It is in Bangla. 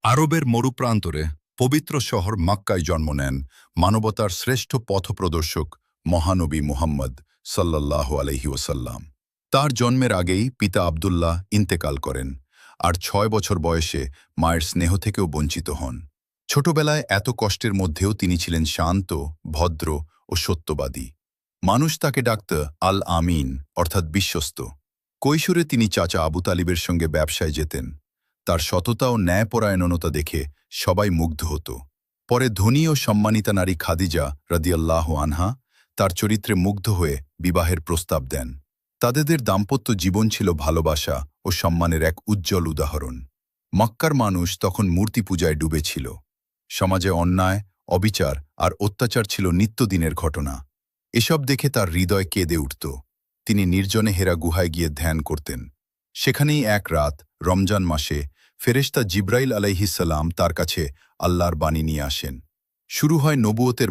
আরবের মরুপ্রান্তরে পবিত্র শহর মক্কায় জন্ম নেন মানবতার শ্রেষ্ঠ পথপ্রদর্শক মহানবী মুহাম্মদ সাল্লাল্লাহু আলাইহি ওয়াসাল্লাম। তার জন্মের আগেই পিতা আবদুল্লাহ ইন্তেকাল করেন, আর ৬ বছর বয়সে মায়ের স্নেহ থেকেও বঞ্চিত হন। ছোটবেলায় এত কষ্টের মধ্যেও তিনি ছিলেন শান্ত, ভদ্র ও সত্যবাদী। মানুষ তাকে ডাকত আল আমিন, অর্থাৎ বিশ্বস্ত। কৈশোরে তিনি চাচা আবু তালিবের সঙ্গে ব্যবসায় যেতেন। তার সততা ও ন্যায়পরায়ণতা দেখে সবাই মুগ্ধ হতো। পরে ধনী ও সম্মানিতা নারী খাদিজা রাদিয়াল্লাহু আনহা তার চরিত্রে মুগ্ধ হয়ে বিবাহের প্রস্তাব দেন। তাদের দাম্পত্য জীবন ছিল ভালোবাসা ও সম্মানের এক উজ্জ্বল উদাহরণ। মক্কার মানুষ তখন মূর্তি পূজায় ডুবেছিল। সমাজে অন্যায়, অবিচার আর অত্যাচার ছিল নিত্যদিনের ঘটনা। এসব দেখে তার হৃদয় কেঁদে উঠত। তিনি নির্জনে হেরা গুহায় গিয়ে ধ্যান করতেন। সেখানেই এক রাত, রমজান মাসে, ফেরেশতা জিব্রাইল আলাইহিস সালাম তার কাছে আল্লাহর বাণী নিয়ে আসেন। শুরু হয় নবুয়তের